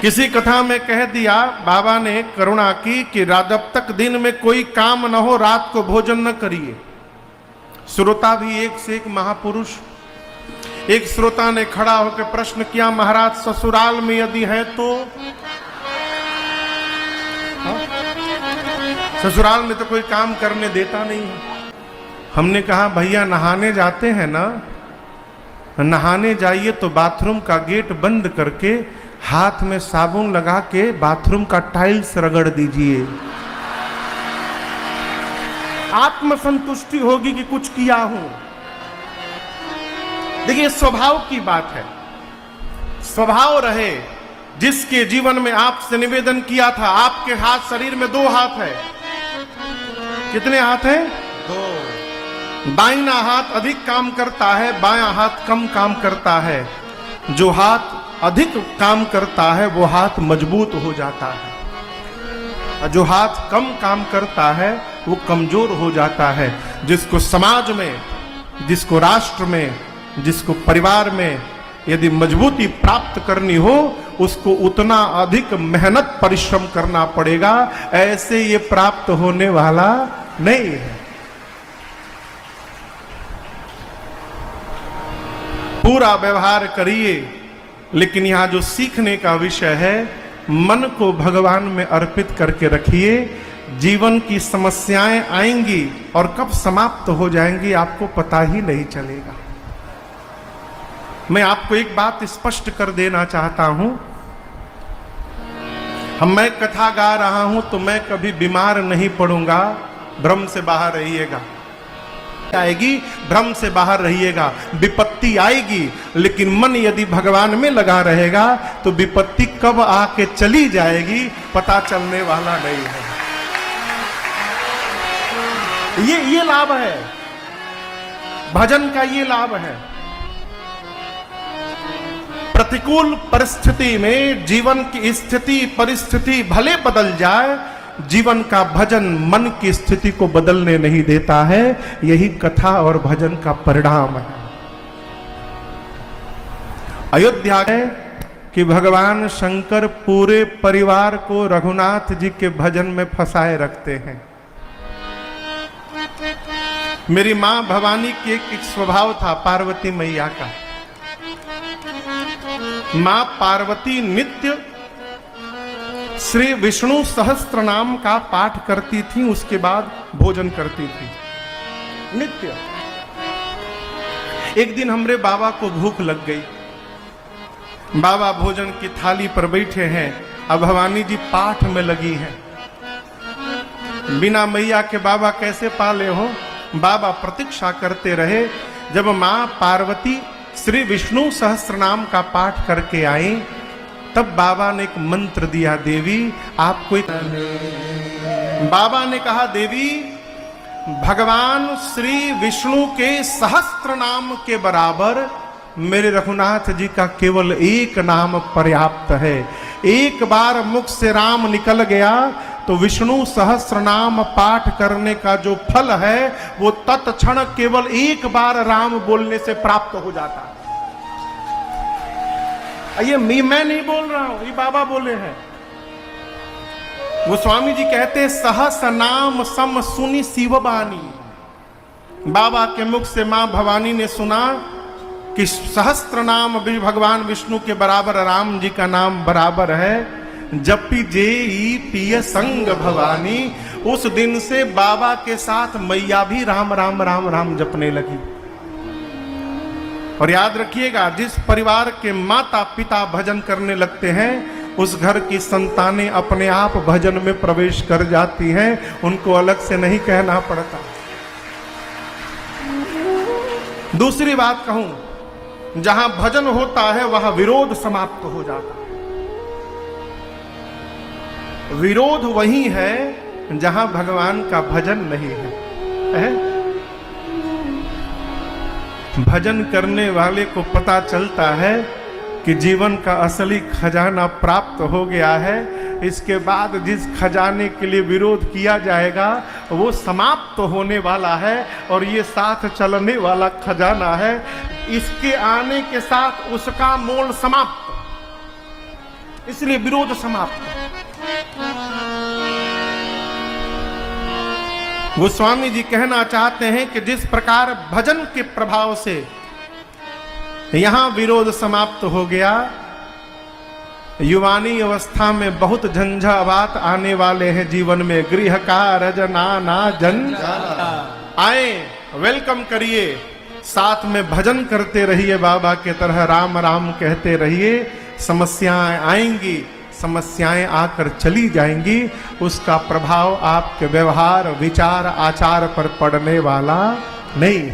किसी कथा में कह दिया बाबा ने करुणा की कि जब तक दिन में कोई काम न हो रात को भोजन न करिए। श्रोता भी एक से एक महापुरुष। एक श्रोता ने खड़ा होकर प्रश्न किया, महाराज ससुराल में यदि है तो? ससुराल में तो कोई काम करने देता नहीं है। हमने कहा भैया नहाने जाते हैं ना, नहाने जाइए तो बाथरूम का गेट बंद करके हाथ में साबुन लगा के बाथरूम का टाइल्स रगड़ दीजिए, आत्मसंतुष्टि होगी कि कुछ किया हूं। देखिए स्वभाव की बात है, स्वभाव रहे। जिसके जीवन में आपसे निवेदन किया था, आपके हाथ शरीर में 2 हाथ है। कितने हाथ हैं? 2। दाहिना हाथ अधिक काम करता है, बायां हाथ कम काम करता है। जो हाथ अधिक काम करता है वो हाथ मजबूत हो जाता है, और जो हाथ कम काम करता है वो कमजोर हो जाता है। जिसको समाज में, जिसको राष्ट्र में, जिसको परिवार में यदि मजबूती प्राप्त करनी हो उसको उतना अधिक मेहनत परिश्रम करना पड़ेगा। ऐसे ये प्राप्त होने वाला नहीं है। पूरा व्यवहार करिए, लेकिन यहां जो सीखने का विषय है, मन को भगवान में अर्पित करके रखिए। जीवन की समस्याएं आएंगी और कब समाप्त हो जाएंगी आपको पता ही नहीं चलेगा। मैं आपको एक बात स्पष्ट कर देना चाहता हूं, मैं कथा गा रहा हूं तो मैं कभी बीमार नहीं पड़ूंगा। भ्रम से बाहर रहिएगा। आएगी, भ्रम से बाहर रहिएगा। विपत्ति आएगी, लेकिन मन यदि भगवान में लगा रहेगा तो विपत्ति कब आके चली जाएगी पता चलने वाला नहीं है। ये लाभ है भजन का, ये लाभ है। प्रतिकूल परिस्थिति में जीवन की स्थिति परिस्थिति भले बदल जाए, जीवन का भजन मन की स्थिति को बदलने नहीं देता है। यही कथा और भजन का परिणाम है। अयोध्या है कि भगवान शंकर पूरे परिवार को रघुनाथ जी के भजन में फंसाए रखते हैं। मेरी मां भवानी की एक स्वभाव था पार्वती मैया का। मां पार्वती नित्य श्री विष्णु सहस्त्र नाम का पाठ करती थी, उसके बाद भोजन करती थी नित्य। एक दिन हमरे बाबा को भूख लग गई। बाबा भोजन की थाली पर बैठे हैं, अब भवानी जी पाठ में लगी हैं। बिना मैया के बाबा कैसे पाले हो? बाबा प्रतीक्षा करते रहे। जब मां पार्वती श्री विष्णु सहस्त्र नाम का पाठ करके आई, तब बाबा ने एक मंत्र दिया, देवी आपको एक। बाबा ने कहा, देवी भगवान श्री विष्णु के सहस्त्र नाम के बराबर मेरे रघुनाथ जी का केवल एक नाम पर्याप्त है। एक बार मुख से राम निकल गया तो विष्णु सहस्त्र नाम पाठ करने का जो फल है वो तत्क्षण केवल एक बार राम बोलने से प्राप्त हो जाता है। ये मैं नहीं बोल रहा हूं, ये बाबा बोले हैं। वो स्वामी जी कहते सहस नाम सम सुनी शिवबानी। बाबा के मुख से मां भवानी ने सुना कि सहस्त्र नाम भगवान विष्णु के बराबर राम जी का नाम बराबर है। जपी जेई पिय संग भवानी। उस दिन से बाबा के साथ मैया भी राम राम राम राम जपने लगी। और याद रखिएगा, जिस परिवार के माता पिता भजन करने लगते हैं उस घर की संतानें अपने आप भजन में प्रवेश कर जाती हैं, उनको अलग से नहीं कहना पड़ता। दूसरी बात कहूं, जहां भजन होता है वहां विरोध समाप्त हो जाता है। विरोध वही है जहां भगवान का भजन नहीं है। भजन करने वाले को पता चलता है कि जीवन का असली खजाना प्राप्त हो गया है। इसके बाद जिस खजाने के लिए विरोध किया जाएगा वो समाप्त होने वाला है, और ये साथ चलने वाला खजाना है। इसके आने के साथ उसका मोल समाप्त। इसलिए विरोध समाप्त। गोस्वामी जी कहना चाहते हैं कि जिस प्रकार भजन के प्रभाव से यहां विरोध समाप्त हो गया, युवानी अवस्था में बहुत झंझावात आने वाले हैं जीवन में। गृह का रजना ना जंजाला, आए वेलकम करिए, साथ में भजन करते रहिए, बाबा के तरह राम राम कहते रहिए। समस्याएं आएंगी, समस्याएं आकर चली जाएंगी, उसका प्रभाव आपके व्यवहार, विचार, आचार पर पड़ने वाला नहीं है।